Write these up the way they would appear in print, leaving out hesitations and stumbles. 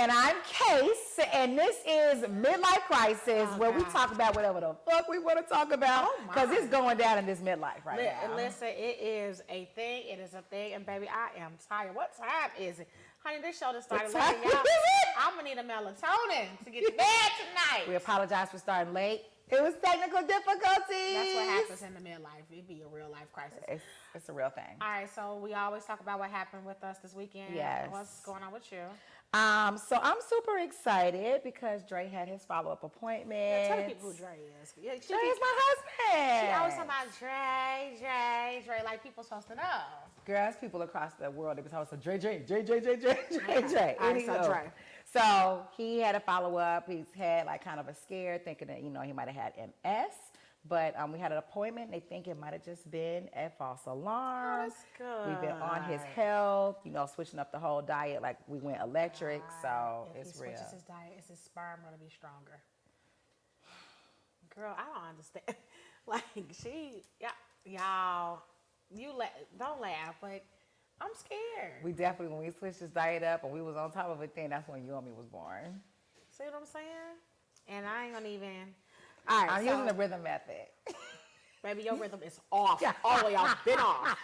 And I'm Case, and this is Midlife Crisis, where we talk about whatever the fuck we want to talk about, because it's going down in this midlife right now. Listen, it is a thing. It is a thing, and baby, I am tired. What time is it? Honey, this show just started late. I'm going to need a melatonin to get to bed tonight. We apologize for starting late. It was technical difficulties. That's what happens in the midlife. It'd be a real life crisis. It's a real thing. All right, so we always talk about what happened with us this weekend. Yes. What's going on with you? So I'm super excited because Dre had his follow-up appointment. Yeah, tell the people who Dre is. Yeah, Dre is my husband. She always talking about Dre, like people supposed to know. Girls, people across the world, they be talking about Dre. Anywho. So he had a follow-up. He's had like kind of a scare, thinking that, he might have had MS. But we had an appointment. And they think it might have just been a false alarm. Oh, that's good. We've been on his health, switching up the whole diet. Like we went electric, so if it's he real. Switches his diet, is his sperm gonna be stronger? Girl, I don't understand. Like y'all, don't laugh, but I'm scared. We definitely, when we switched his diet up and we was on top of it, that's when you and me was born. See what I'm saying? And I ain't gonna even. All right, I'm using the rhythm method. Baby, your rhythm is off. All the way off. Been off.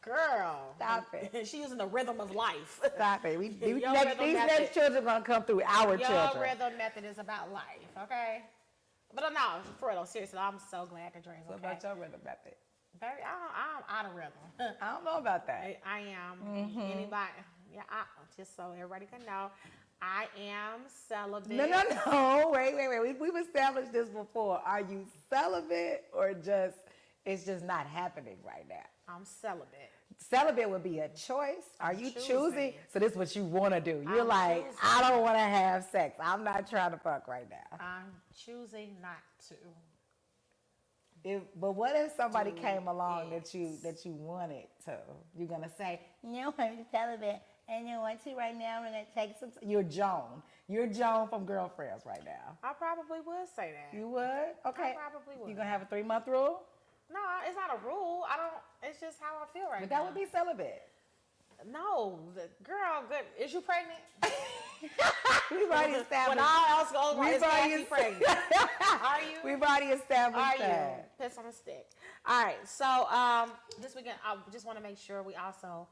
Girl. Stop it. She's using the rhythm of life. Stop it. These next children are going to come through our children. Your rhythm method is about life, okay? But no, for real, seriously, I'm so glad that Dre's okay. What about your rhythm method? Baby, I'm out of rhythm. I don't know about that. I am. Mm-hmm. Anybody, just so everybody can know, I am celibate. No. Wait. We've established this before. Are you celibate or it's just not happening right now? I'm celibate. Celibate would be a choice. Are you choosing? So this is what you want to do. You're choosing. I don't want to have sex. I'm not trying to fuck right now. I'm choosing not to. But what if somebody came along that you wanted to? You're gonna say, no, I'm celibate. And you want to right now, and it takes some time. You're Joan from Girlfriends right now. I probably would say that. You would? Okay. I probably would. You gonna have a 3-month rule? No, it's not a rule. It's just how I feel right now. But that would be celibate. No, girl, good. Is you pregnant? We've already established. When all else goes wrong, it's actually pregnant. Are you? We've already established that. Are you? Piss on a stick. All right. So this weekend, I just want to make sure we also.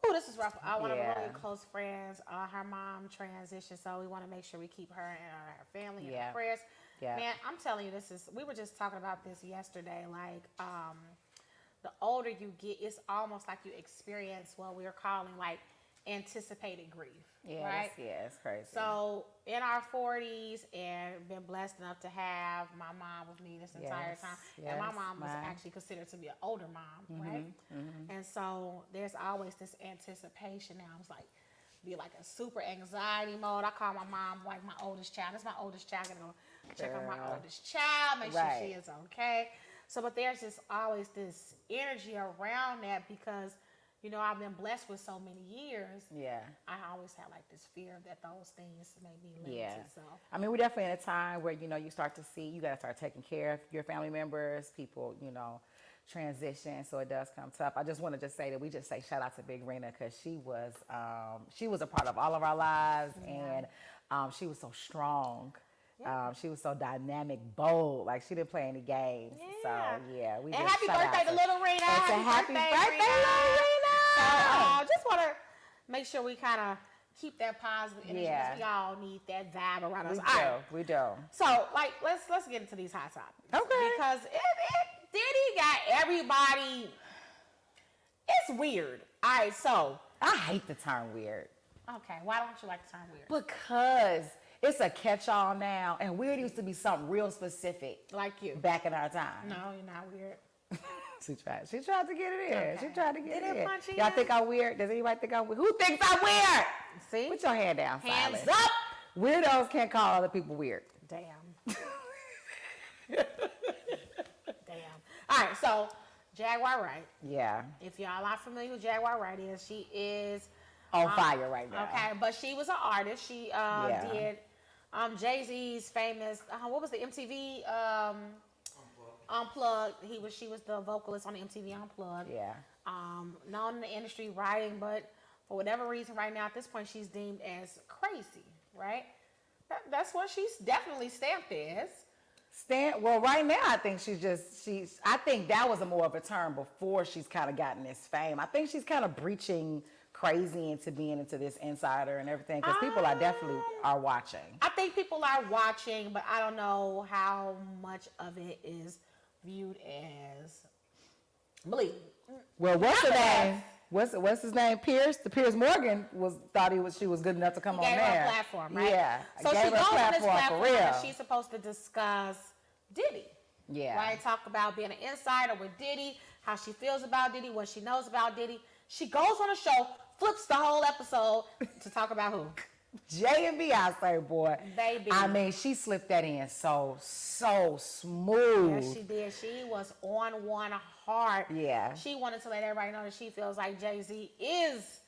Oh, this is rough. One of our really close friends, her mom transitioned, so we want to make sure we keep her and her family in our prayers. Yeah. Man, I'm telling you, we were just talking about this yesterday. Like, the older you get, it's almost like you experience what we're calling like anticipated grief. Yeah, right? It's crazy. So in our 40s, and been blessed enough to have my mom with me this entire time. And my mom was actually considered to be an older mom, right? Mm-hmm. And so there's always this anticipation now. It's like, be like a super anxiety mode. I call my mom like my oldest child. That's my oldest child. I'm going to check on my oldest child, make sure she is okay. So, but there's just always this energy around that because, I've been blessed with so many years. Yeah. I always had like this fear that those things may be limited. Yeah. So. I mean, we're definitely in a time where, you start to see, you got to start taking care of your family members, people, transition. So it does come tough. I just want to just say that we just say shout out to Big Rena because she was a part of all of our lives and she was so strong. Yeah. She was so dynamic, bold. Like she didn't play any games. Yeah. So yeah, we. And happy birthday to little Rena. It's a happy birthday, little Rena. So just want to make sure we kind of keep that positive energy because we all need that vibe around us. We do. So let's get into these hot topics. Okay. Because Diddy got everybody. It's weird. All right, so I hate the term weird. Okay, why don't you like the term weird? Because it's a catch-all now, and weird used to be something real specific. Like you. Back in our time. No, you're not weird. She tried to get it in. Okay. She tried to get it in. Punch Y'all think I'm weird? Does anybody think I'm weird? Who thinks I'm weird? See? Put your hand down, Hands silent. up! Weirdos can't call other people weird. Damn. All right, so Jaguar Wright. Yeah. If y'all are familiar with Jaguar Wright is, she is on fire right now. Okay, but she was an artist. She did Jay-Z's famous, what was the MTV Unplugged. She was the vocalist on the MTV Unplugged. Yeah. Known in the industry writing, but for whatever reason right now at this point she's deemed as crazy, right? That's what she's definitely stamped as. Well, right now I think I think that was more of a term before she's kind of gotten this fame. I think she's kind of breaching crazy into being into this insider and everything because people are definitely watching. I think people are watching, but I don't know how much of it is viewed as believable. Well, what's her name? What's his name? Piers Morgan thought she was good enough to come on there. Gave her a platform, right? Yeah. So she goes on this platform for real. and she's supposed to discuss Diddy. Yeah. Right? Talk about being an insider with Diddy, how she feels about Diddy, what she knows about Diddy. She goes on a show, flips the whole episode to talk about who? Jay and Beyonce, boy. Baby. I mean, she slipped that in so smooth. Yes, she did. She was on one hard. Yeah. She wanted to let everybody know that she feels like Jay-Z is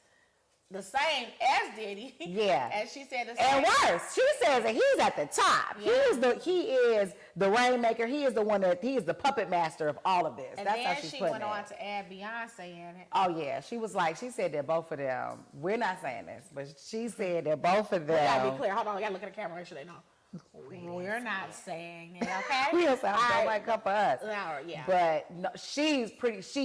the same as Diddy. Yeah. And she said the same. And worse, she says that he's at the top. Yeah. He is the rainmaker. He is the puppet master of all of this. And that's then how she's she putting went it. on to add Beyonce in it. Oh yeah, she said that both of them. We're not saying this, but she said that both of them. We gotta be clear. Hold on, we gotta look at the camera, make sure they know. We're not saying it, okay? We don't sound All like up for us. No, yeah. But no, she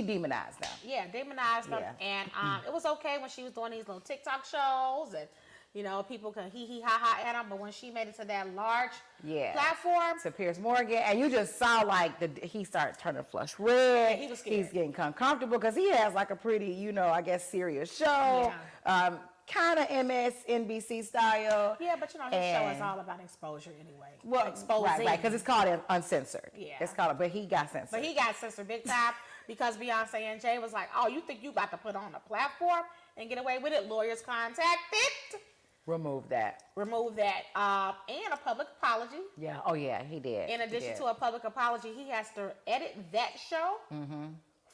demonized them. Yeah, demonized them. Yeah. And it was okay when she was doing these little TikTok shows and, you know, people can hee ha ha at them. But when she made it to that large platform. To Piers Morgan. And you just saw like he started turning flush red. Yeah, he was scared. He's getting uncomfortable because he has like a pretty, I guess, serious show. Yeah. Kind of MSNBC style. Yeah, but his show is all about exposure anyway. Well, exposing. Right, because it's called Uncensored. Yeah. It's called, but he got censored. But he got censored big time because Beyonce and Jay was like, oh, you think you about to put on a platform and get away with it? Lawyers contacted. Remove that. And a public apology. Yeah. Oh, yeah, he did. In addition to a public apology, he has to edit that show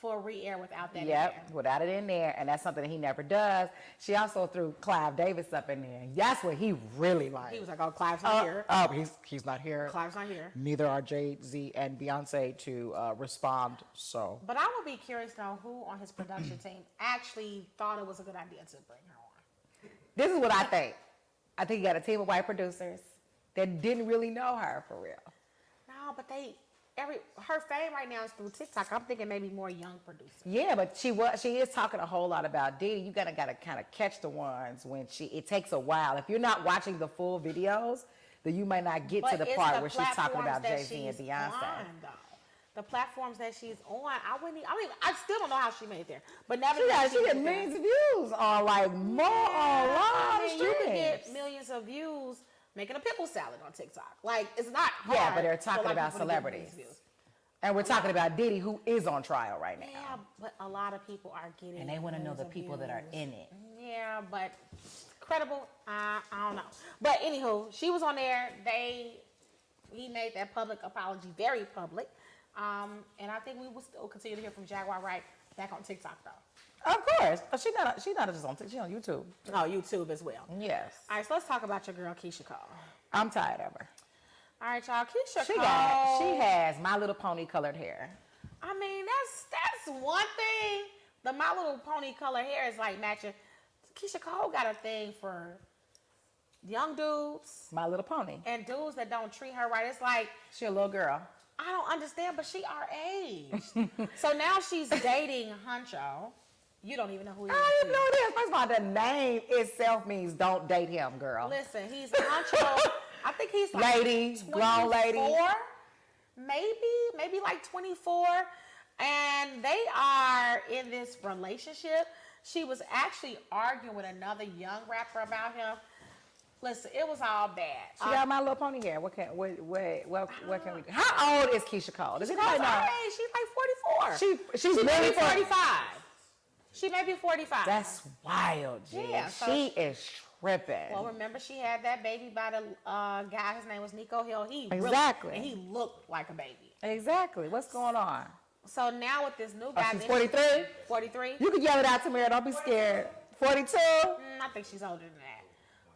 for re-air without that in there. Without it in there, and that's something that he never does. She also threw Clive Davis up in there. That's what he really liked. He was like, oh, Clive's not here. Oh, he's not here. Clive's not here. Neither are Jay-Z and Beyonce to respond, so. But I would be curious to know who on his production team actually thought it was a good idea to bring her on. This is what I think. I think he got a team of white producers that didn't really know her for real. No, but her fame right now is through TikTok. I'm thinking maybe more young producers. Yeah, but she is talking a whole lot about Diddy. You gotta kind of catch the ones when it takes a while. If you're not watching the full videos, then you might not get to the part where she's talking about Jay-Z and Beyonce. The platforms that she's on, I still don't know how she made it there. But nevertheless, she get millions of views on like more on live streams. You can get millions of views making a pickle salad on TikTok. Like, it's not hard. Yeah, but they're talking about celebrities. And we're talking about Diddy, who is on trial right now. Yeah, but a lot of people are getting. And they want to know the people that are in it. Yeah, but credible, I don't know. But anywho, she was on there. He made that public apology very public. And I think we will still continue to hear from Jaguar Wright back on TikTok, though. Of course. But she's not just on TikTok. She's on YouTube. Oh, YouTube as well. Yes. All right, so let's talk about your girl, Keisha Cole. I'm tired of her. All right, y'all. Keisha Cole. She has My Little Pony colored hair. I mean, that's one thing. The My Little Pony colored hair is like matching. Keisha Cole got a thing for young dudes. My Little Pony. And dudes that don't treat her right. It's like. She a little girl. I don't understand, but she our age. So now she's dating Huncho. You don't even know who he is. I didn't know this. First of all, the name itself means don't date him, girl. Listen, he's Huncho. I think he's like lady, 24, grown lady. Maybe like 24. And they are in this relationship. She was actually arguing with another young rapper about him. Listen, it was all bad. She got My Little Pony hair. What can we do? How old is Keisha Cole? Does anybody know? She's like 44. She's really 45. She may be 45. That's wild, G. Yeah, so she is tripping. Well, remember she had that baby by the guy. His name was Nico Hill. Exactly. And he looked like a baby. Exactly. What's going on? So now with this new guy. She's 43? 43. You can yell it out to me. Don't be scared. 42? I think she's older than that.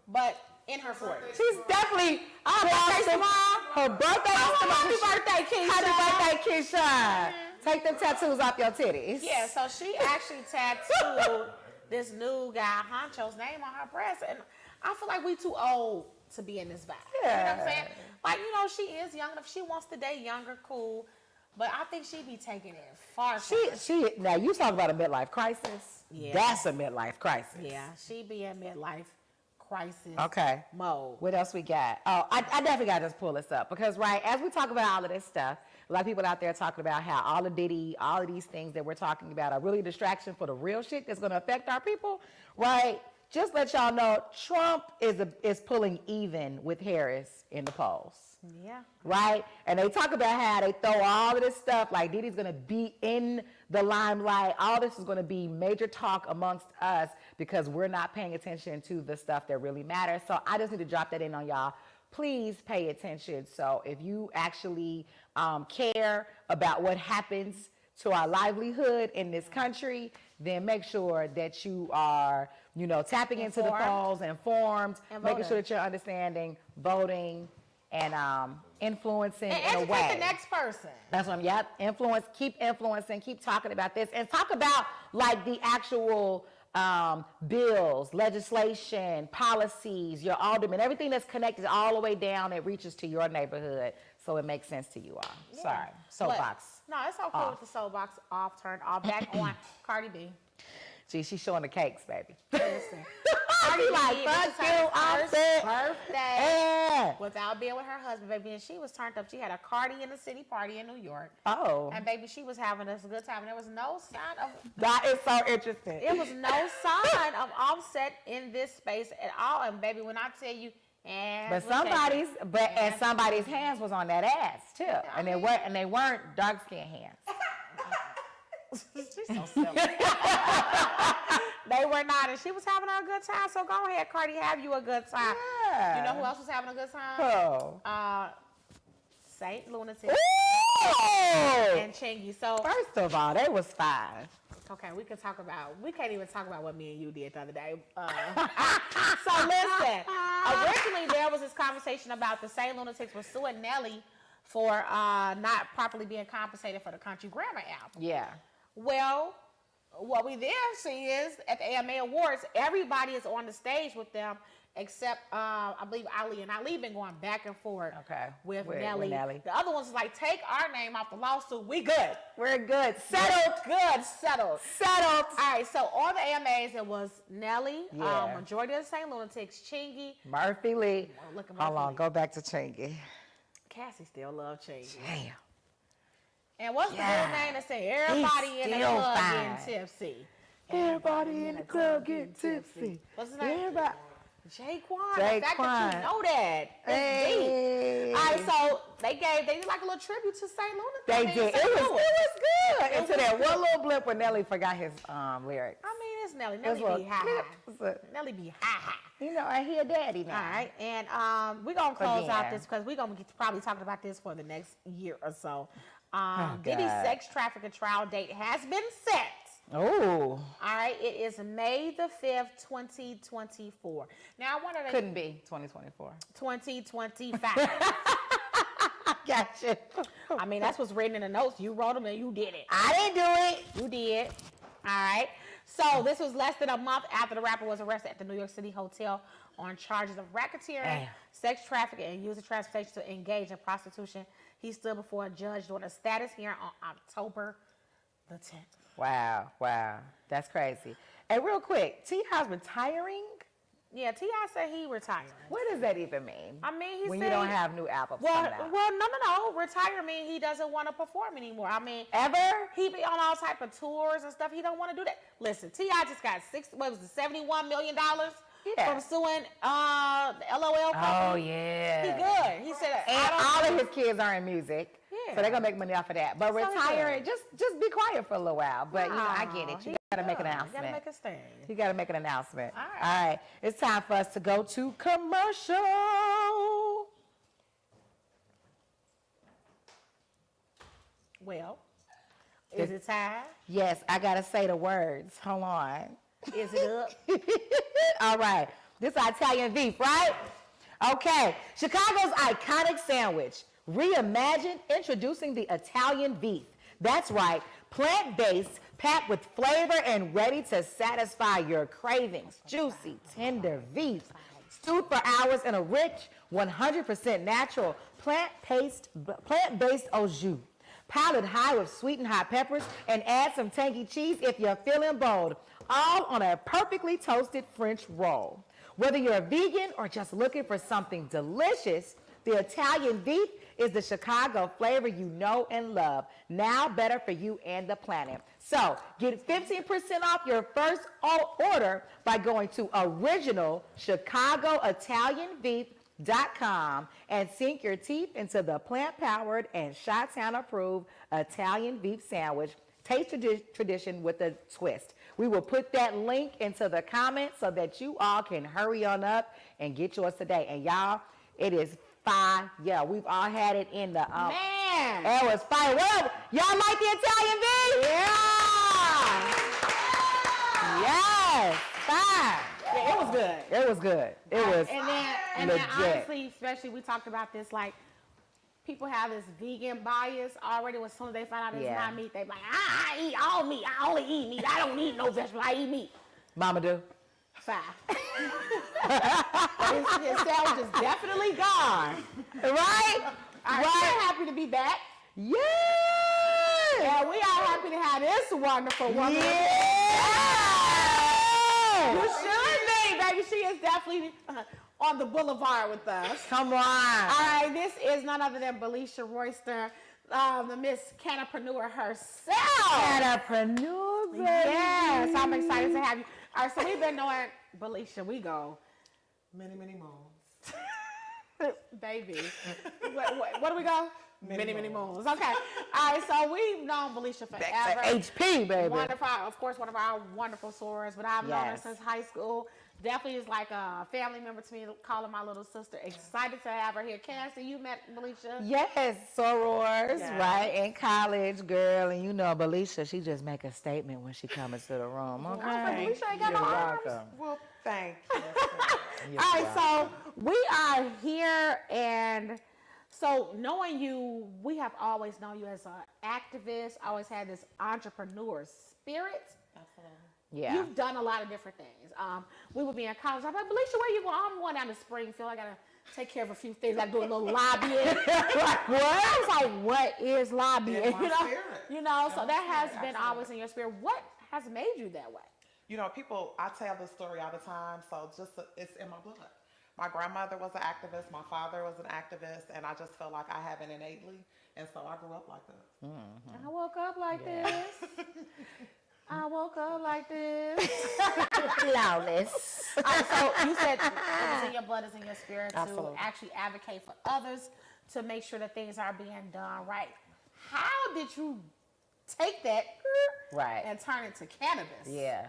But in her 40s. She's definitely. Her birthday is tomorrow. Happy birthday, Keisha. Happy birthday, Keisha. Take them tattoos off your titties. Yeah, so she actually tattooed this new guy, Honcho's name on her breast, and I feel like we too old to be in this vibe. Yeah. You know what I'm saying? Like, you know, she is young enough. She wants to date younger, cool. But I think she be taking it far. Now you talk about a midlife crisis. Yeah. That's a midlife crisis. Yeah, she be in midlife crisis mode. What else we got? Oh, I definitely got to just pull this up because, right, as we talk about all of this stuff, a lot of people out there talking about how all of these things that we're talking about are really a distraction for the real shit that's going to affect our people, right? Just let y'all know, Trump is pulling even with Harris in the polls. Yeah. Right? And they talk about how they throw all of this stuff, like Didi's going to be in the limelight. All this is going to be major talk amongst us because we're not paying attention to the stuff that really matters. So I just need to drop that in on y'all. Please pay attention. So if you actually care about what happens to our livelihood in this country, then make sure that you are, you know, tapping into the polls, informed, making sure that you're understanding, voting, and influencing and in a way. educate the next person. That's what keep influencing, keep talking about this, and talk about like the actual bills, legislation, policies, your aldermen, everything that's connected all the way down, it reaches to your neighborhood, so it makes sense to you all. Yeah. Sorry, soapbox. No, it's okay off. with the soapbox off, turned off, back on. Cardi B. Gee, she's showing the cakes, baby. Listen. Cardi like, fuck you, Offset. Birthday Yeah. without being with her husband, baby, and she was turned up. She had a Cardi in the City party in New York. Oh. And baby, she was having us a good time. And there was no sign of That is so interesting. It was no sign of Offset in this space at all. And baby, when I tell you, and somebody's hands was on that ass too, and they weren't dark skinned hands. She's so silly. They were not, and she was having a good time. So go ahead, Cardi, have you a good time. Yeah. You know who else was having a good time? Oh. Saint Lunatic and Chingy. So first of all, they was fine. Okay, we can't even talk about what me and you did the other day. So listen, originally there was this conversation about the Saint Lunatics were suing Nelly for not properly being compensated for the Country Grammar album. Yeah. Well, what we then see is at the AMA Awards, everybody is on the stage with them except I believe Ali, and Ali been going back and forth with Nelly. The other one's like, take our name off the lawsuit. We good. We're good. Settled. Settled. All right, so on the AMAs, it was Nelly, majority of the Saint Lunatics, Chingy. Murphy Lee. Hold on, go back to Chingy. Cassie still love Chingy. Damn. And what's the real name that say everybody in the club getting tipsy? Everybody in the club getting tipsy. What's his name? Everybody. Jaquan. The fact that you know that is deep. All right, so they did like a little tribute to Saint Lunatic. They did. It was good. Until that one little blip when Nelly forgot his lyrics. I mean, it's Nelly. Nelly be high. Nelly be high. You know, I hear daddy now. All right, and we're going to close out this because we're going to probably talking about this for the next year or so. Diddy's sex trafficking trial date has been set. Oh. All right, it is May the 5th, 2024. Now, I wonder... Couldn't be 2024. 2025. Gotcha. I mean, that's what's written in the notes. You wrote them and you did it. I didn't do it. You did. All right. So this was less than a month after the rapper was arrested at the New York City hotel on charges of racketeering, sex trafficking, and using transportation to engage in prostitution. He stood before a judge during a status hearing on October the 10th. Wow. That's crazy. And real quick, T.I.'s retiring? Yeah, T.I. said he retiring. What does that even mean? I mean, he when said... you don't have new albums coming out. Well, no. Retire means he doesn't want to perform anymore. I mean... Ever? He be on all type of tours and stuff. He don't want to do that. Listen, T.I. just got $71 million from suing the LOL company. Oh, yeah. He good. He said... And all of his kids are in music. Yeah. So they're going to make money off of that. But retiring, just be quiet for a little while. But, you know, I get it. You got to make an announcement. You got to make a stand. You got to make an announcement. All right. It's time for us to go to commercial. Well, is it time? Yes, I got to say the words. Hold on. Is it up? All right. This is Italian beef, right? Okay. Chicago's iconic sandwich. Reimagined, introducing the Italian beef. That's right. Plant-based, packed with flavor and ready to satisfy your cravings. Juicy, tender beef, stewed for hours in a rich, 100% natural, plant-based au jus. Pile it high with sweet and hot peppers and add some tangy cheese if you're feeling bold. All on a perfectly toasted French roll. Whether you're a vegan or just looking for something delicious, the Italian beef is the Chicago flavor you know and love. Now better for you and the planet. So get 15% off your first order by going to originalchicagoitalianbeef.com and sink your teeth into the plant-powered and Chi-Town-approved Italian beef sandwich. Taste tradition with a twist. We will put that link into the comments so that you all can hurry on up and get yours today. And y'all, it is fire. Yeah, we've all had it in the man. It was fire. Well, y'all like the Italian beef? Yeah. Yes, fire. Yeah, it was good. It was good. It was and then honestly, especially we talked about this, like people have this vegan bias already. As soon as they find out it's not meat, they like, I eat all meat. I only eat meat. I don't eat no vegetable. I eat meat. Mama do. Fine. His sandwich is definitely gone. Right? We're happy to be back. Yeah. And we are happy to have this wonderful woman. Yeah. You should be, baby. She is definitely on the boulevard with us. Come on. All right, this is none other than Belicia Royster, the Miss Canapreneur herself. Canapreneur, baby. Yes, I'm excited to have you. All right, so we've been knowing Belicia. We go many moons. Baby. What do we go? Many moons. Okay. All right, so we've known Belicia forever. Back to HP, baby. One of our wonderful sorors, but I've known her since high school. Definitely is like a family member to me, calling my little sister. Excited to have her here. Cassie, you met Belicia? Yes, sorors, right, in college, girl. And you know, Belicia, she just make a statement when she comes into the room, okay? Belicia ain't got no arms. Well, thank you. All right, so we are here, and so knowing you, we have always known you as an activist, always had this entrepreneur spirit. Absolutely. Yeah. You've done a lot of different things. We would be in college. I'm like, Belicia, where you going? I'm going down to Springfield. I got to take care of a few things. I do a little lobbying. Like, what? I was like, what is lobbying? You know, so that has been always in your spirit. What has made you that way? You know, I tell this story all the time, so it's in my blood. My grandmother was an activist. My father was an activist, and I just feel like I have it innately, and so I grew up like this. I woke up like this. I woke up like this. Flawless. So you said it was in your blood, it's in your spirit Absolutely. to actually advocate for others to make sure that things are being done right. How did you take that and turn it to cannabis? Yeah.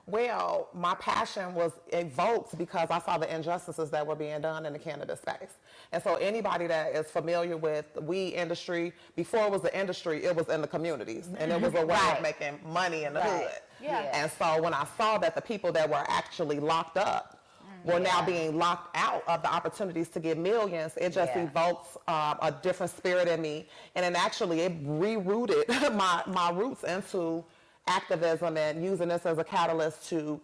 Well, my passion was evoked because I saw the injustices that were being done in the cannabis space. And so anybody that is familiar with the weed industry, before it was the industry, it was in the communities. And it was a way of making money in the hood. Yeah. And so when I saw that the people that were actually locked up were now being locked out of the opportunities to get millions, it just evokes a different spirit in me. And then actually it rerouted my roots into activism and using this as a catalyst to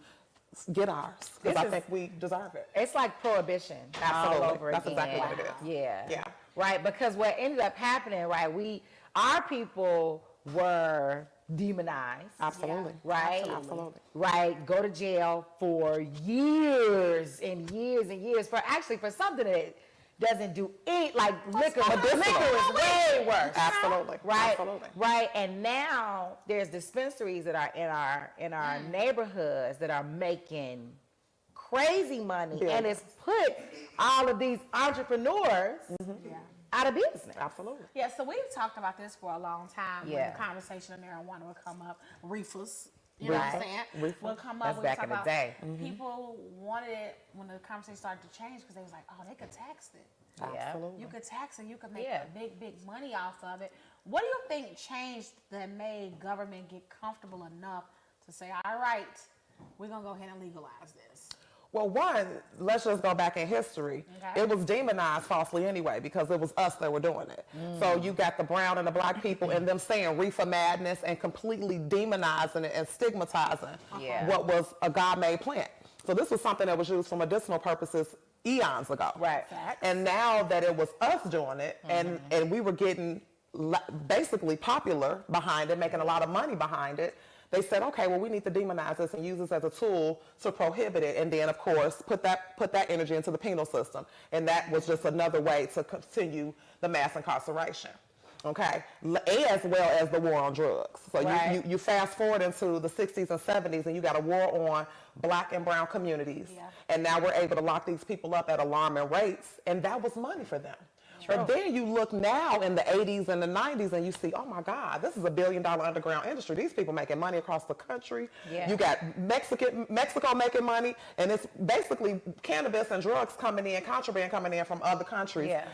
get ours, because I think we deserve it. It's like prohibition all over That's again. exactly what it is. Yeah. Right, because what ended up happening, right, our people were demonized. Absolutely. Right? Absolutely. Right, go to jail for years and years and years for something that doesn't do it, like liquor. Liquor is way worse. Absolutely. Right. Absolutely. Right. And now there's dispensaries that are in our neighborhoods that are making crazy money, and it's put all of these entrepreneurs out of business. Absolutely. Yeah, so we've talked about this for a long time. Yeah. When the conversation of marijuana would come up, reefers. You know what I'm saying? Reefer. Will come up. That's we back talk in the about day. People wanted it when the conversation started to change because they was like, oh, they could tax it. Absolutely. You could tax it. You could make Yeah. big money off of it. What do you think changed that made government get comfortable enough to say, all right, we're going to go ahead and legalize this? Well, one, let's just go back in history. Okay. It was demonized falsely anyway because it was us that were doing it. So you got the brown and the black people and them saying reefer madness and completely demonizing it and stigmatizing what was a God-made plant. So this was something that was used for medicinal purposes eons ago. Right. And now that it was us doing it and we were getting basically popular behind it, making a lot of money behind it, they said, okay, well, we need to demonize this and use this as a tool to prohibit it. And then, of course, put that energy into the penal system. And that was just another way to continue the mass incarceration. Okay, as well as the war on drugs. So you fast forward into the 60s and 70s and you got a war on black and brown communities. Yeah. And now we're able to lock these people up at alarming rates. And that was money for them. True. But then you look now in the 80s and the 90s and you see, oh my God, this is $1 billion underground industry. These people making money across the country. Yeah. You got Mexico making money, and it's basically cannabis and drugs coming in, contraband coming in from other countries. Yeah.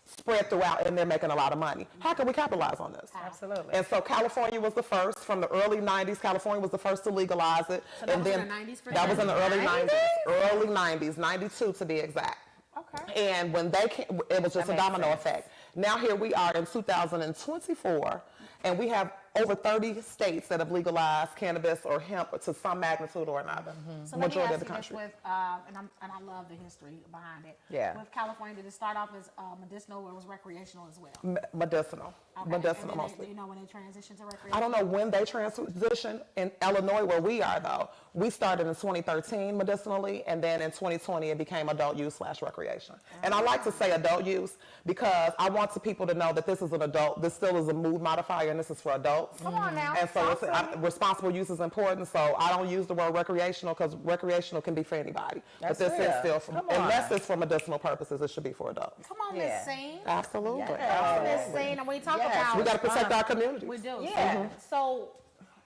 Spread throughout, and they're making a lot of money. How can we capitalize on this? Absolutely. And so California was the first. From the early 90s, California was the first to legalize it. So that was in the 90s for that was in the early 90s. Early 90s, 92 to be exact. Okay. And when they came, it was just a domino effect. Now here we are in 2024, and we have over 30 states that have legalized cannabis or hemp to some magnitude or another. So majority of the country. With, and I love the history behind it. Yeah. With California, did it start off as medicinal or was recreational as well? Medicinal. Okay. Medicinal mostly. Do you know when they transitioned to recreational? I don't know when they transitioned. In Illinois, where we are though, we started in 2013 medicinally, and then in 2020 it became adult use / recreation. And I like to say adult use because I want the people to know that this is an adult. This still is a mood modifier, and this is for adults. Come on now. And so responsible use is important. So I don't use the word recreational because recreational can be for anybody. That's but this real. is still for, unless it's for medicinal purposes, it should be for adults. Come on, Miss Sane. Absolutely. Miss Sane. And when we talk about we got to protect our communities. We do. Yeah. So, all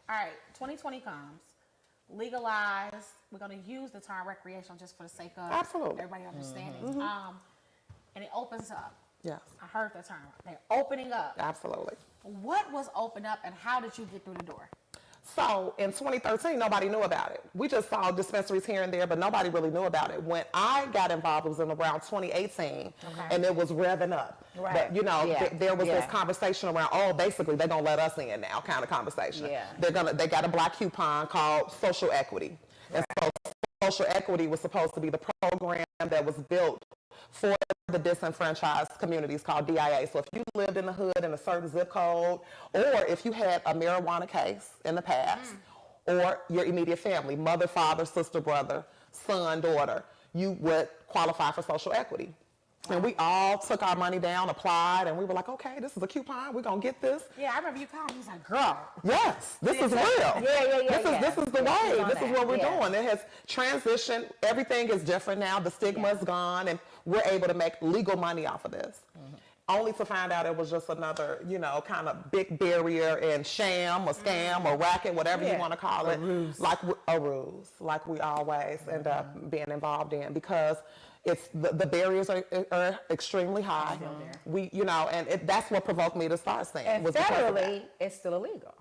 right, 2020 comes. Legalize. We're going to use the term recreational just for the sake of everybody understanding. And it opens up. Yes. I heard the term. They're opening up. Absolutely. What was opened up and how did you get through the door? So in 2013, nobody knew about it. We just saw dispensaries here and there, but nobody really knew about it. When I got involved, it was in around 2018, and it was revving up. Right. But, you know, there was this conversation around, oh, basically they're gonna let us in now, kind of conversation. Yeah. They got a black coupon called social equity, and so social equity was supposed to be the program that was built for the disenfranchised communities called DIA. So if you lived in the hood in a certain zip code, or if you had a marijuana case in the past, or your immediate family, mother, father, sister, brother, son, daughter, you would qualify for social equity. And we all took our money down, applied, and we were like, okay, this is a coupon. We're going to get this. Yeah, I remember you called me. He's like, girl. Yes, this is real. This is the way. This is what we're doing. It has transitioned. Everything is different now. The stigma is gone, and we're able to make legal money off of this. Only to find out it was just another, you know, kind of big barrier and sham or scam or racket, whatever you want to call it. Like a ruse, like we always end up being involved in, because it's the barriers are extremely high. We, you know, and that's what provoked me to start saying. And federally, it's still illegal.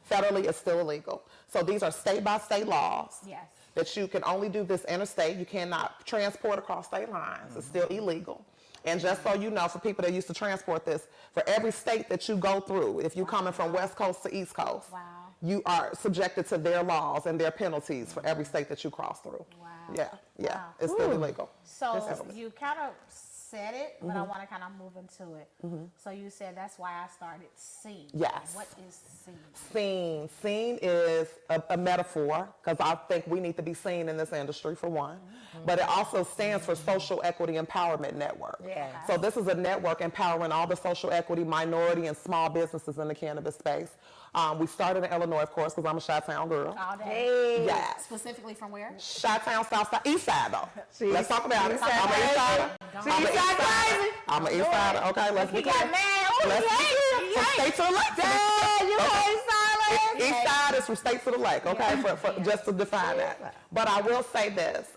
Federally, it's still illegal. So these are state-by-state laws. Yes. That you can only do this interstate. You cannot transport across state lines. It's still illegal. And just so you know, for people that used to transport this, for every state that you go through, if you're coming from West Coast to East Coast, you are subjected to their laws and their penalties for every state that you cross through. Yeah, it's still illegal. So you kind of said it, but I want to kind of move into it. So you said that's why I started SEEN. Yes. What is SEEN? SEEN. SEEN is a metaphor, because I think we need to be seen in this industry, for one. But it also stands for Social Equity Empowerment Network. So this is a network empowering all the social equity, minority, and small businesses in the cannabis space. We started in Illinois, of course, because I'm a Chi-Town girl. All day. Yes. Specifically from where? Chi-Town, Southside, East Side, though. Let's talk about it. I'm an East Sider. I'm an East Sider. Okay, let's be clear. From state to the lake. East Side is from state to the lake, okay, for just to define that. But I will say this,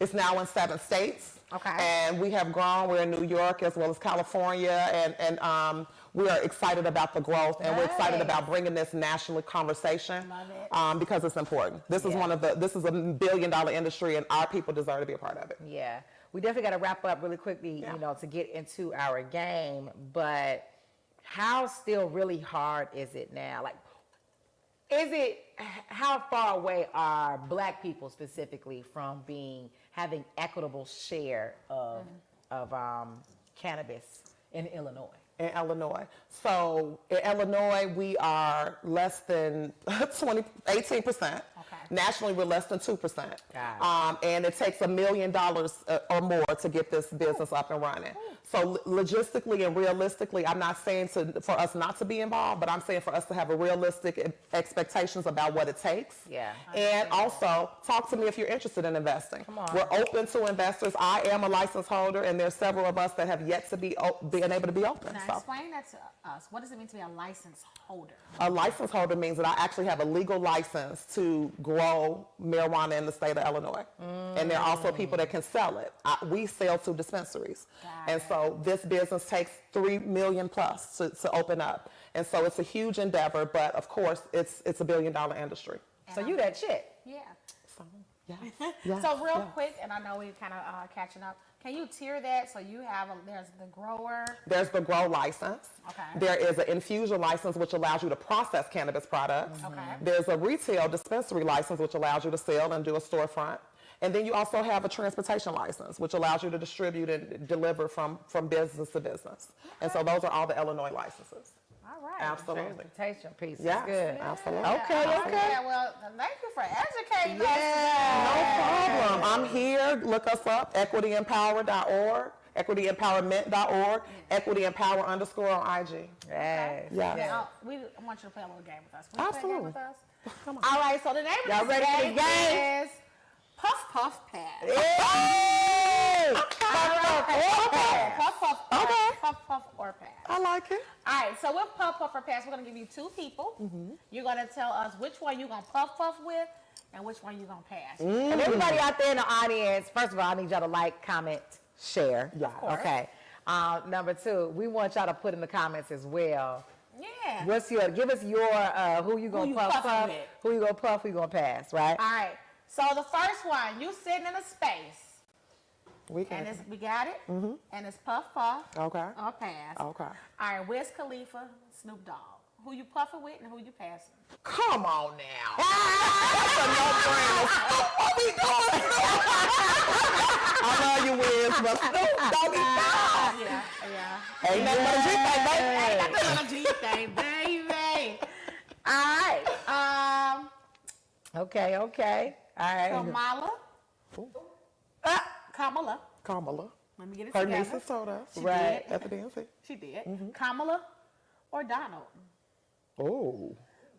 it's now in 7 states. Okay. And we have grown. We're in New York as well as California, and We are excited about the growth, and we're excited Nice. about bringing this national conversation. Love it. Because it's important. This is Yeah. this is a $1 billion industry, and our people deserve to be a part of it. Yeah. We definitely got to wrap up really quickly, Yeah. you know, to get into our game. But how still really hard is it now? Like, how far away are Black people specifically from having equitable share of cannabis in Illinois? In Illinois. So in Illinois, we are less than 18%. Okay. Nationally, we're less than 2%. Got And it takes $1 million or more to get this business up and running. So logistically and realistically, I'm not saying for us not to be involved, but I'm saying for us to have a realistic expectations about what it takes. Yeah. And also, talk to me if you're interested in investing. Come on. We're open to investors. I am a license holder, and there's several of us that have yet to be being able to be open. Now, So. explain that to us. What does it mean to be a license holder? A license holder means that I actually have a legal license to grow marijuana in the state of Illinois. And there are also people that can sell it. We sell to dispensaries. Got And it. so this business takes $3 million plus to open up. And so it's a huge endeavor, but of course it's a $1 billion industry. So you that chick. Yeah. So, yes, So real yes. quick, and I know we're kind of catching up. Can you tier that? So you have there's the grower. There's the grow license. Okay. There is an infusion license, which allows you to process cannabis products. Okay. There's a retail dispensary license, which allows you to sell and do a storefront. And then you also have a transportation license, which allows you to distribute and deliver from business to business. And so those are all the Illinois licenses. All right. Absolutely. Transportation piece is Yes, good. absolutely. Okay, Oh, okay. Yeah, well, thank you for educating us. Yeah. No problem. I'm here. Look us up, equityempower.org, equityempowerment.org, equitympower_ on IG. Yes. Yeah. Now, I want you to play a little game with us. Will you play a Absolutely. game with us? Come on. All right, so the name Y'all of this ready for game, this game? is Puff Puff Pass. Hey! Puff Puff or Okay. Puff Puff or Pass. I like it. All right, so with Puff Puff or Pass, we're going to give you two people. You're going to tell us which one you're going to puff puff with and which one you're going to pass. And everybody out there in the audience, first of all, I need y'all to like, comment, share. Yeah. Of course. Okay. Number two, we want y'all to put in the comments as well. Yeah. Give us your who you gonna you puff puffing puff, with. who you gonna puff, who you gonna pass, right? All right, so the first one, you sitting in a space, We can. and we got it, and it's Puff Puff Okay. or Pass. Okay. All right, Wiz Khalifa, Snoop Dogg. Who you puffing with and who you passing? Come on now. That's a no-brainer. What we doing? I love you, Wiz, but Snoop Doggy Dogg. Yeah. Ain't nothing but a G thing, baby. Ain't nothing but a G thing, baby. All right. Okay. All right. Kamala. Kamala. Kamala. Let me get it Her together. nieces told us. She Right. did. At the DNC. She did. Kamala or Donald? Oh.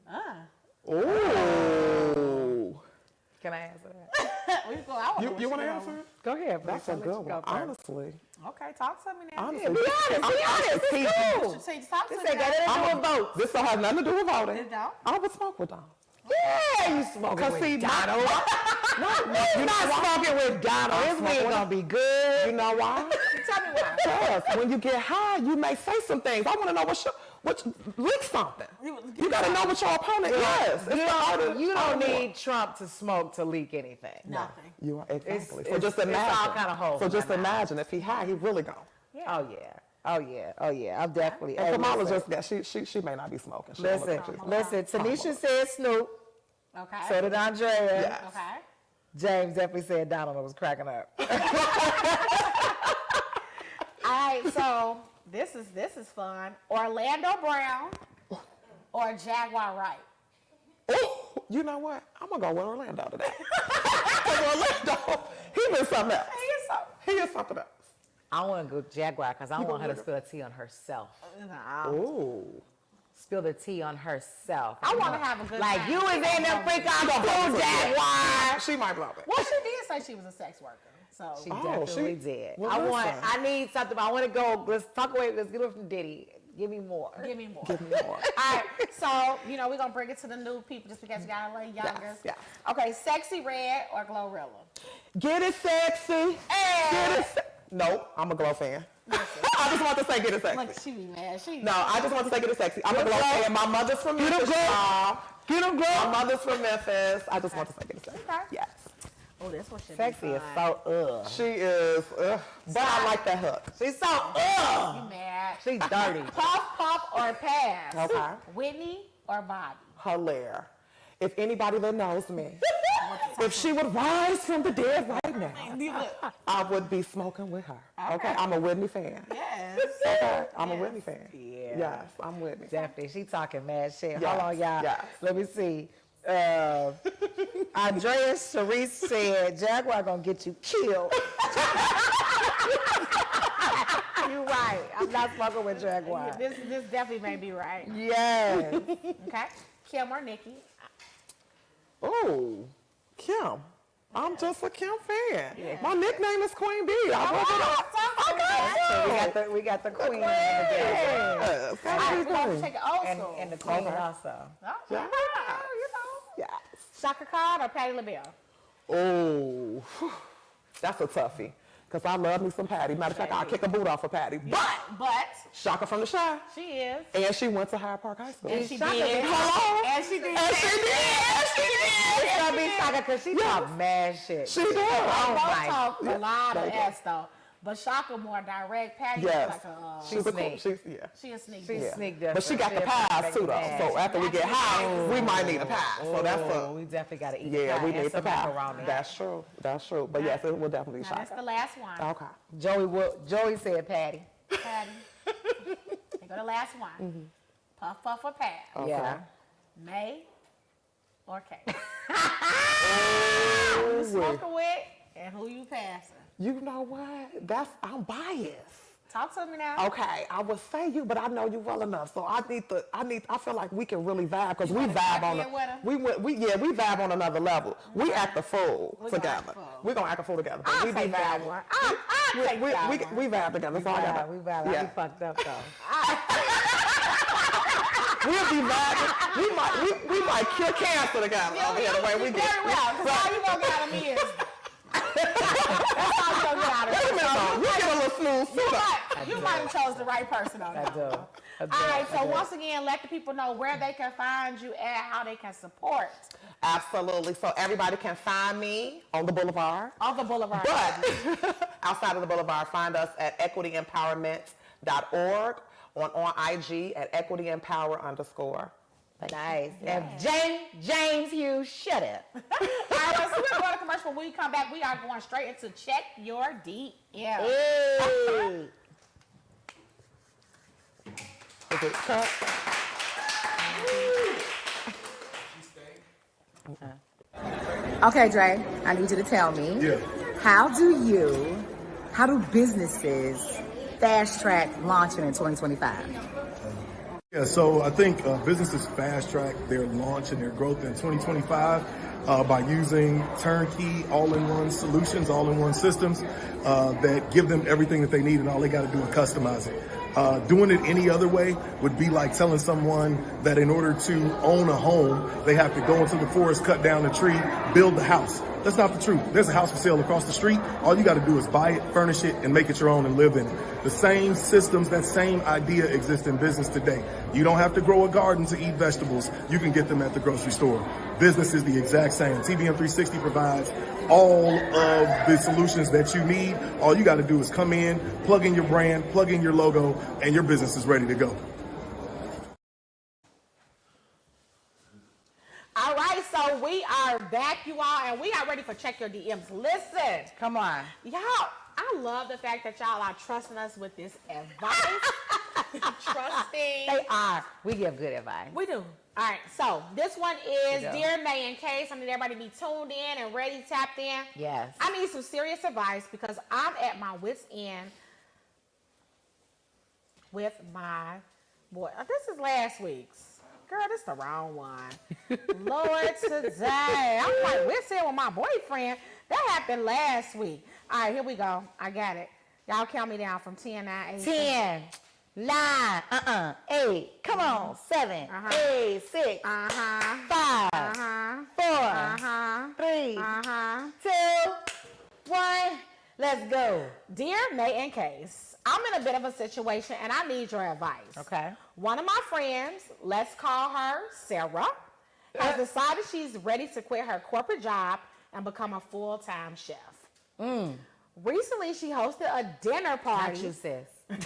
Ah. Oh. Can I answer that? We go. I wanna know You what want to she answer gonna- it? Go ahead. That's Belicia, a let good you go one. first. Honestly. Okay, talk to me now. Honestly. Be honest. People- It's Say, talk to cool. me This ain't got now. anything to do with votes. This don't have nothing to do with voting. It don't? I would smoke with Donald. Yeah, you smoking Cause with see, Donald. you You're not smoking with Donald. His smoking weed with gonna be good. You know why? Tell me why. Because when you get high, you may say some things. I want to know what leak something. You got to know what your opponent is. You don't need Trump to smoke to leak anything. Nothing. You are exactly. It's- so just it's imagine. all kinda holes So in just my mouth. imagine if he high, he really gone. Oh yeah. I'm definitely. And hey, Kamala listen, just got she may not be smoking. She don't look listen. like she's- Tanisha said Snoop. Okay. So did Andrea. Yes. Okay. James definitely said Donald was cracking up. All right, so this is fun. Orlando Brown or Jaguar Wright? Oh, you know what? I'm gonna go with Orlando today. 'Cause Orlando, he been something else. He is something else. I want to go Jaguar because I want her to spill the tea on herself. Ooh. Spill the tea on herself. I want to have a good Like time. you was in them freak out cool Jaguar. She might blow it. Well, she did say she was a sex worker. So She Oh, definitely she- did. well, listen. I need something. I want to go. Let's talk away. Let's get away from Diddy. Give me more. give me more. Give me more. All right, so, we're going to bring it to the new people just because you got a little younger. yes. Okay, Sexy Red or Glorilla? Get it sexy. Get it. Nope, I'm a Glow fan. Listen, I I just want to say get it sexy. Look, she be mad. No, I just want to say get it sexy. I'm gonna go say my mother's from Memphis. Get them, girl. My mother's from Memphis. I just want to say get it sexy. Okay. Yes. Oh, this one should Sexy be is fun. so She is, but I like that hook. She's so You mad? She's dirty. Puff or pass? Okay. Whitney or Bobby? Hilarious. If anybody that knows me, if she would rise from the dead right now, I would be smoking with her. Okay, I'm a Whitney fan. Yes. Okay, I'm a Whitney fan. Yeah. Yes, I'm Whitney. Definitely. She talking mad shit. Yes, Hold on, y'all. yes. Let me see. Andreas Sharice said, Jaguar gonna get you killed. You right. I'm not smoking with Jaguar. This definitely may be right. Yes. Okay. Kim or Nikki? Oh, Kim. I'm just a Kim fan. My nickname is Queen Bee. We got the queen in the Yes. All right, we're going to take it old and, school. and the queen also. Oh, Yeah. you know. Yes. Shaka Khan or Patti LaBelle? Oh, that's a toughie. Because I love me some Patty. Matter of fact, I'll kick a boot off for Patty. But Shaka from the Shy. She is. And she went to Hyde Park High School. And she Shaka did. did. Hello? And she did. And she did. It's gonna be Shaka because she talk mad shit. She did. They Oh both my talk a lot of They do. ass though. But Shaka more direct. Patty Yes. like a, She's a cool. sneak. She she a sneak. She's peek. sneak But she got the pies too though. So after we get high, we might need a pie. So that's we definitely gotta eat. yeah, pie we and need the some pie. macaroni. That's true. That's true. But yes, it will definitely be Now that's Shaka. the last one. Okay. Joey said Patty. Patty. Here go the last one. Puff or pass. Okay. Yeah. May or K. Oh, Who you smoking with and who you passing? you know what? I'm biased. Talk to me now. Okay, I would say you, but I know you well enough, so I feel like we can really vibe because we vibe on here with her? we vibe on another level. We act the fool We gonna together. act the fool. We're gonna act a fool together. but I'll we be take that vibing. one. I'll take that one. We vibe together. So I got We vibe. Yeah. I be fucked up though. We'll be vibing. We might cure cancer together. over here, the way we get. Very well, because all you gonna get out of me is. That's all you gonna get out of Wait a me. minute, though. You get a little smooth suit. You might have chose the right person on that. I do. All right, so once again, let the people know where they can find you at, how they can support. Absolutely. So everybody can find me on the boulevard. On the boulevard. But outside of the boulevard, find us at equityempowerment.org on IG at equityempower_. Nice. And James Hughes, shut up. All right, so we're going to commercial. When we come back, we are going straight into Check Your DM. Hey. Is it cut? Okay, Dre, I need you to tell me, how do businesses fast track launching in 2025? Yeah, so I think businesses fast track their launch and their growth in 2025 by using turnkey, all-in-one solutions, all-in-one systems that give them everything that they need, and all they got to do is customize it. Doing it any other way would be like telling someone that in order to own a home, they have to go into the forest, cut down a tree, build the house. That's not the truth. There's a house for sale across the street. All you got to do is buy it, furnish it, and make it your own and live in it. The same systems, that same idea exists in business today. You don't have to grow a garden to eat vegetables. You can get them at the grocery store. Business is the exact same. TBM 360 provides all of the solutions that you need. All you got to do is come in, plug in your brand, plug in your logo, and your business is ready to go. All right, so we are back, you all, and we are ready for Check Your DMs. Listen, Come on. y'all, I love the fact that y'all are trusting us with this advice. Trusting. They are. We give good advice. We do. All right, so this one is Yeah. Dear May and Case. I need everybody to be tuned in and ready, tapped in. Yes. I need some serious advice because I'm at my wit's end with my boy. This is last week's. Girl, this is the wrong one. Lord, today. I'm like, wit's end with my boyfriend. That happened last week. All right, here we go. I got it. Y'all count me down from 10, 9, 8. 10, 9, 8, come on, 7, 8, 6, 5, 4, 3, 2, 1. Let's go. Dear May and Case, I'm in a bit of a situation and I need your advice. Okay. One of my friends, let's call her Sarah, has decided she's ready to quit her corporate job and become a full-time chef. Recently, she hosted a dinner party. Not you, sis. Recently,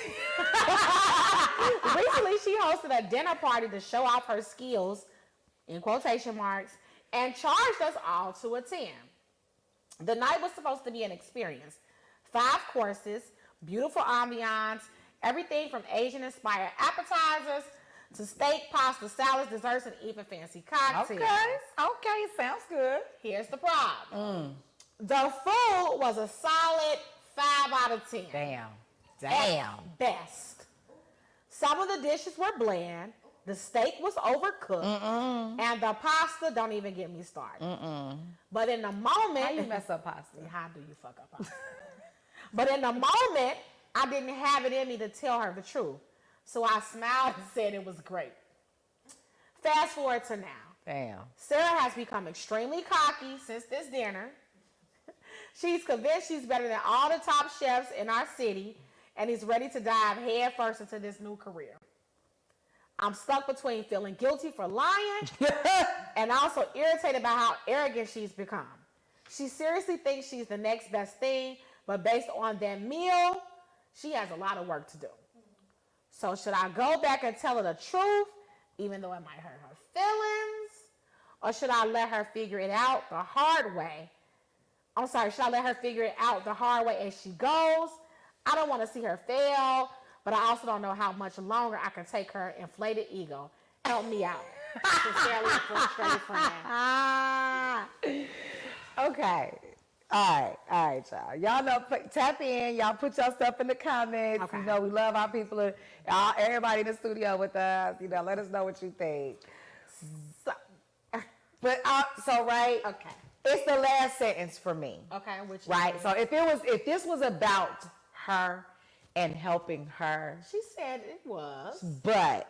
she hosted a dinner party to show off her skills, in quotation marks, and charged us all to attend. The night was supposed to be an experience. 5 courses, beautiful ambiance, everything from Asian-inspired appetizers to steak, pasta, salads, desserts, and even fancy cocktails. Okay, sounds good. Here's the problem. The food was a solid 5 out of 10. Damn. At best. Some of the dishes were bland. The steak was overcooked. And the pasta, don't even get me started. But in the moment... How you mess up pasta? How do you fuck up pasta? But in the moment, I didn't have it in me to tell her the truth. So I smiled and said it was great. Fast forward to now. Damn. Sarah has become extremely cocky since this dinner. She's convinced she's better than all the top chefs in our city and is ready to dive headfirst into this new career. I'm stuck between feeling guilty for lying and also irritated by how arrogant she's become. She seriously thinks she's the next best thing, but based on that meal, she has a lot of work to do. So should I go back and tell her the truth, even though it might hurt her feelings? Or should I let her figure it out the hard way? I'm sorry, should I let her figure it out the hard way as she goes? I don't want to see her fail, but I also don't know how much longer I can take her inflated ego. Help me out. Sincerely, a frustrated friend. Okay. All right, y'all. Y'all know, tap in. Y'all put your stuff in the comments. Okay. You know, we love our people. Everybody in the studio with us. You know, let us know what you think. So right. Okay. It's the last sentence for me. Okay, which Right. is- So if this was about her and helping her, She said it was. but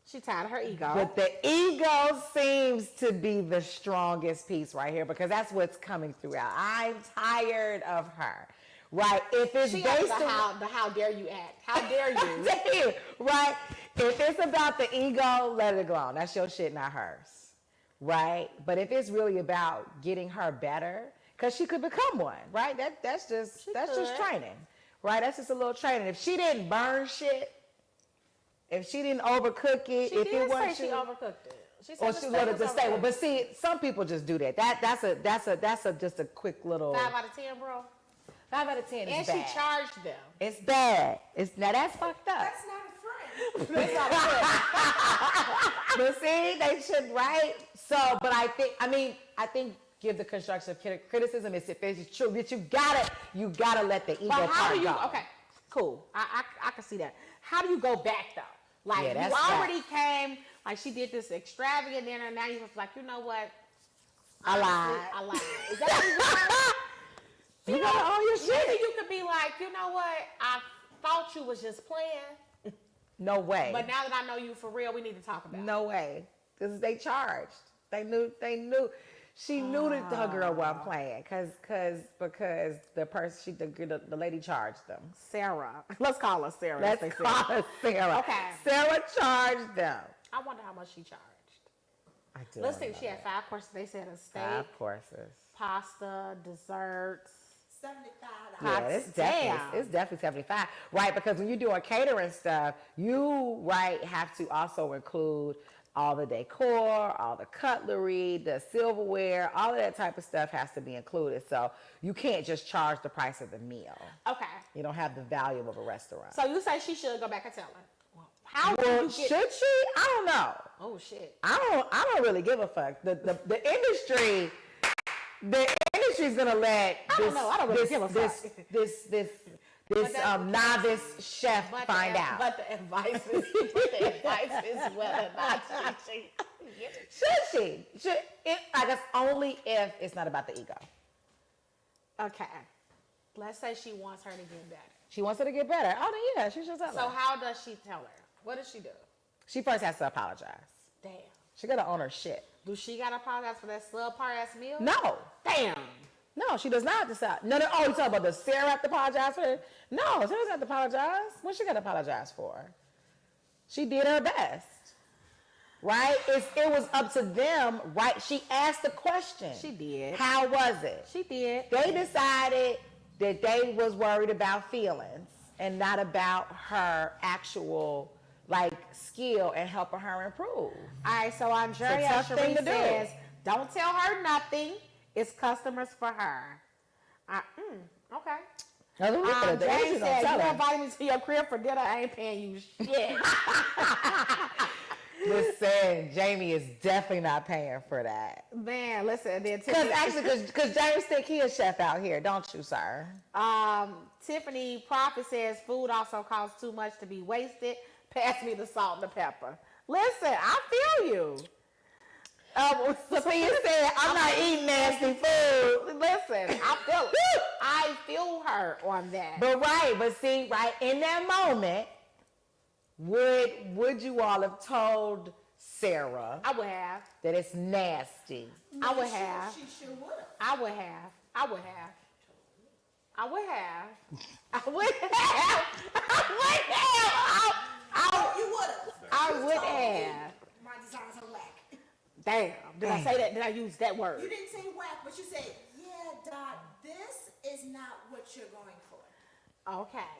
She tied her ego. the ego seems to be the strongest piece right here because that's what's coming throughout. I'm tired of her. Right. If it's She based got on the how dare you act. How dare you? right. If it's about the ego, let it go on. That's your shit, not hers. Right. But if it's really about getting her better, because she could become one, right? That's just training. Right? That's just a little training. If she didn't burn shit, if she didn't overcook it, She if did it wasn't say she overcooked it. She said or the she steak wanted was to stay. overcooked. But see, some people just do that. That's just a quick little 5 out of 10, bro. 5 out of 10 is And bad. she charged them. It's bad. Now that's fucked up. That's not a friend. That's not fair. But see, they should, right? So, but I think give the constructive criticism if it's true. But you gotta let the ego But how part do you? go. Okay, cool. I can see that. How do you go back though? Like Yeah, you that's already came. Like she did this extravagant dinner. Now you just like, you know what? I lied. I lied. Is that what you You gotta own your shit. Maybe you could be like, you know what? I thought you was just playing, No way. but now that I know you for real, we need to talk about it. No way. Because they charged. They knew. She knew that her girl wasn't playing because the person, the lady charged them. Sarah. Let's call her Sarah. Let's They call said. her Sarah. Okay. Sarah charged them. I wonder how much she charged. I do. Let's see. She had 5 courses. They said a steak, 5 courses. pasta, desserts. $75. Yeah, it's definitely 75, right? Because when you're doing catering stuff, you have to also include all the decor, all the cutlery, the silverware, all of that type of stuff has to be included. So you can't just charge the price of the meal. Okay. You don't have the value of a restaurant. So you say she should go back and tell her. How Well, would you get? should she? I don't know. Oh shit. I don't really give a fuck. The industry's gonna let I don't know. I don't really give a fuck. this novice chef find out. But the advice is whether or not she Should she? I guess only if it's not about the ego. Okay. Let's say she wants her to get better. She wants her to get better. Oh, then yeah, she should tell So her. how does she tell her? What does she do? She first has to apologize. Damn. She gotta own her shit. Do she gotta apologize for that subpar ass meal? No, Damn. no, No, she does not decide. No. Oh, you talking about the Sarah have to apologize for it? No, Sarah doesn't have to apologize. What she got to apologize for? She did her best. Right? It was up to them, right? She asked the question. She did. How was it? She did. They decided that they was worried about feelings and not about her actual skill and helping her improve. All right, so Andrea Cherie says, don't tell her nothing. It's customers for her. Okay. James said, you invite me to your crib for dinner, I ain't paying you shit. Listen, Jamie is definitely not paying for that. Man, listen. Because James think he a chef out here, don't you, sir? Tiffany Prophet says, food also costs too much to be wasted. Pass me the salt and the pepper. Listen, I feel you. Sophia said, I'm not eating nasty food. Listen, I feel her on that. But see, in that moment, would you all have told Sarah? I would have. That it's nasty. I would have. She sure would have. I would have. I would have. I would have. I would have. You would have. I would have. My designs are whack. Damn. Did I say that? Did I use that word? You didn't say whack, but you said, yeah, Dot, this is not what you're going for. Okay.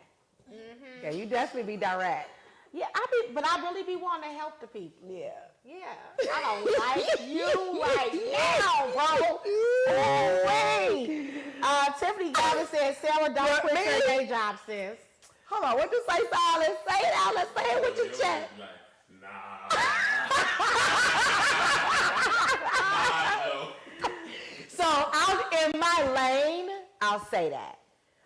Yeah, you definitely be direct. Yeah, but I really be wanting to help the people. Yeah. Yeah. I don't like you right now, bro. Oh, wait. Tiffany Gavin says, Sarah, don't quit your day job, sis. Hold on, what you say, Silas? Say it out. Let's say it with your chest. So out in my lane, I'll say that.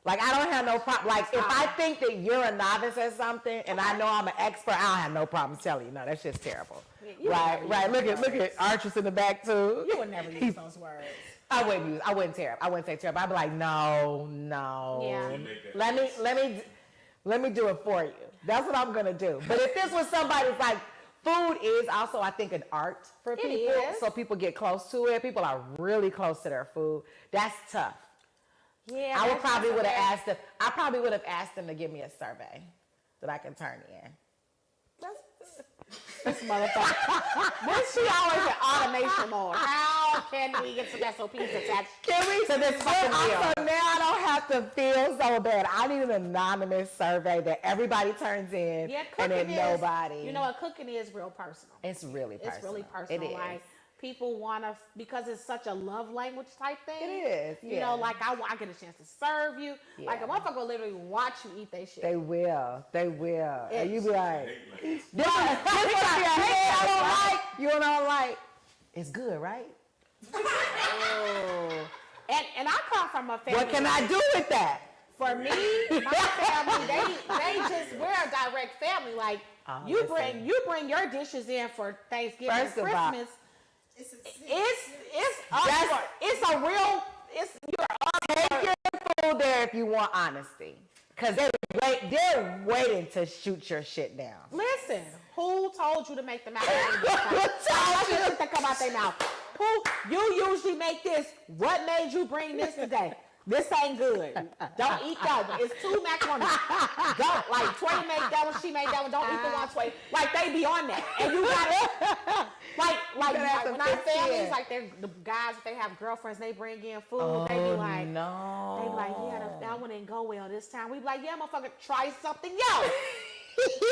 I don't have no problem. If I think that you're a novice at something and I know I'm an expert, I don't have no problem telling you. No, that's just terrible. Right. Look at Archers in the back too. You would never use those words. I wouldn't say terrible. I'd be like, no. Yeah. Let me do it for you. That's what I'm gonna do. But if this was somebody's food is also, I think, an art for people. Is. So people get close to it. People are really close to their food. That's tough. Yeah. I probably would have asked them to give me a survey that I can turn in. This motherfucker. When's she always in automation mode? How can we get some SOPs attached to this fucking deal? So now I don't have to feel so bad. I need an anonymous survey that everybody turns in, and then nobody. You know what? Cooking is real personal. It's really personal. It's really personal. It is. People want to, because it's such a love language type thing. It is. You know, I get a chance to serve you. Yeah. A motherfucker will literally watch you eat that shit. They will. And you be like, this is what I don't like. You don't like. It's good, right? Oh. And I come from a family. What can I do with that? For me, my family, we're a direct family. You bring your dishes in for Thanksgiving and Christmas. Take your food there if you want honesty. Because they're waiting to shoot your shit down. Listen, who told you to make the macaroni? That come out their mouth. You usually make this. What made you bring this today? This ain't good. Don't eat that one. It's 2 macaroni. Don't. Tway made that one, she made that one. Don't eat the one Tway. Be on that. And you got it. When our families, the guys, if they have girlfriends, they bring in food. They be like, no. They be like, yeah, that one didn't go well this time. We be like, yeah, motherfucker, try something else.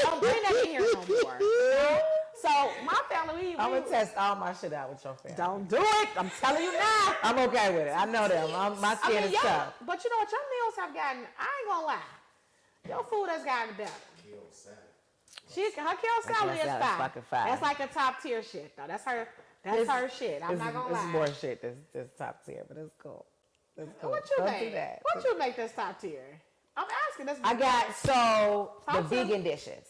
Don't bring that in here no more. So my family, I'm gonna test all my shit out with your family. Don't do it. I'm telling you now. I'm okay with it. I know them. My skin is tough. But you know what? Your meals have gotten. I ain't gonna lie. Your food has gotten better. Her kale salad is fine. That's like a top tier shit though. That's her shit. I'm not gonna lie. It's more shit that's top tier, but it's cool. It's cool. What you Don't make? do that. What you make this top tier? I'm asking this. I got the vegan dishes.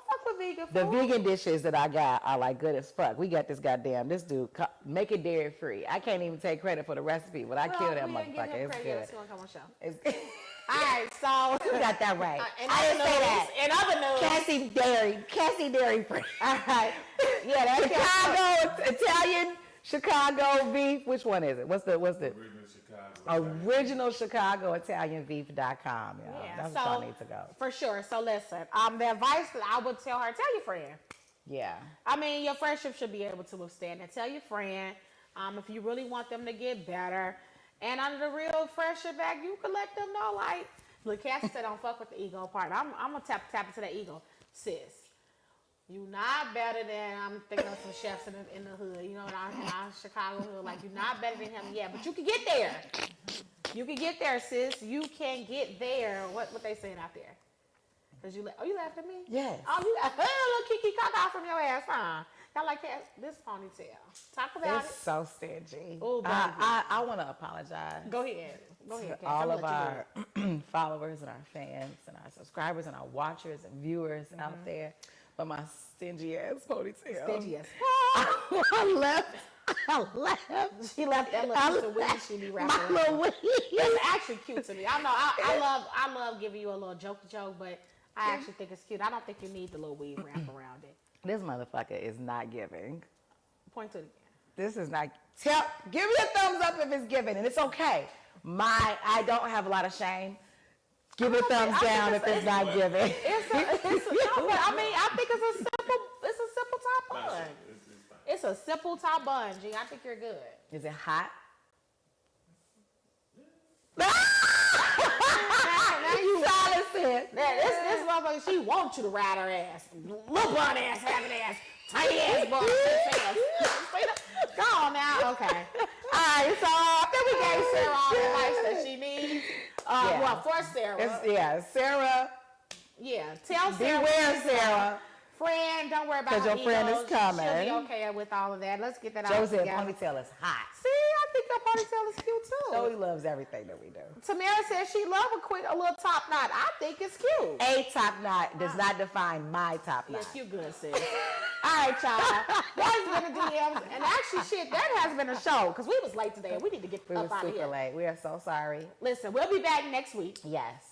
Fuck with vegan food. The vegan dishes that I got are good as fuck. We got this dude make it dairy free. I can't even take credit for the recipe, but I killed that motherfucker. It's good. It's gonna come on show. It's good. All right, so you got that right. I didn't say that. In other news, Cassie dairy free. All right. Yeah, that's Chicago Italian Chicago beef. Which one is it? What's the Original Chicago. OriginalChicagoItalianBeef.com. Yeah, that's so, where y'all need to go. For sure. So listen, the advice that I would tell her, tell your friend. Yeah. I mean, your friendship should be able to withstand it. Tell your friend if you really want them to get better. And under the real friendship act, you can let them know, like, look, Cassie said don't fuck with the ego part. I'm going to tap into that ego. Sis, you not better than, I'm thinking of some chefs in the hood, you know, in our Chicago hood. Like, you're not better than him yet, but you can get there. You can get there, sis. You can get there. What they saying out there? Cause you laughed at me? Yes. Oh, you got a little kiki caca from your ass, huh? Y'all like this ponytail. Talk about It's it. so stingy. Oh, baby. I want to apologize. Go ahead. Go ahead, To Cass. all I'm of gonna let you our followers and our fans and our subscribers and our watchers and viewers out there, but my stingy ass ponytail. do it. Stingy as I left. She left that little piece of wig she be wrapping My around. little wig. It's actually cute to me. I know. I love giving you a little joke, but I actually think it's cute. I don't think you need the little weave wrap around it. This motherfucker is not giving. Point to it again. This is not. Give me a thumbs up if it's giving, and it's okay. I don't have a lot of shame. Give it a thumbs down if it's not giving. I think it's a simple top bun. It's a simple top bun, G. I think you're good. Is it hot? Now you Silencing. this motherfucker, she wants you to ride her ass. Little bun ass, having ass, tiny ass bun. Go on now. Okay. All right, so I think we gave Sarah all the advice that she needs. Yeah. Well, for Sarah. Sarah. Yeah, tell Sarah. Beware, Sarah. Friend, don't worry about 'Cause her your friend egos. is coming. She'll be okay with all of that. Let's get that out Joe said together. ponytail is hot. See, I think your ponytail is cute too. Joey loves everything that we do. Tamara says she love a little top knot. I think it's cute. A top knot does not define my top knot. Yes, you good, sis. All right, y'all. That's been the DMs. And actually, shit, that has been a show because we was late today. We need to get We were up out of super here. late. We are so sorry. Listen, we'll be back next week. Yes.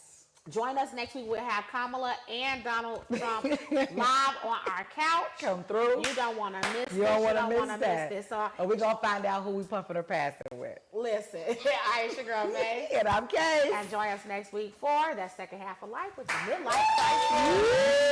Join us next week. We'll have Kamala and Donald Trump live on our couch. Come through. You don't want to miss this. You don't want to wanna miss that. this. So, Or we're going to find out who we puffing or passing with. listen, I ain't your girl, May. And I'm Kay. And join us next week for that second half of life with the Midlife Crisis.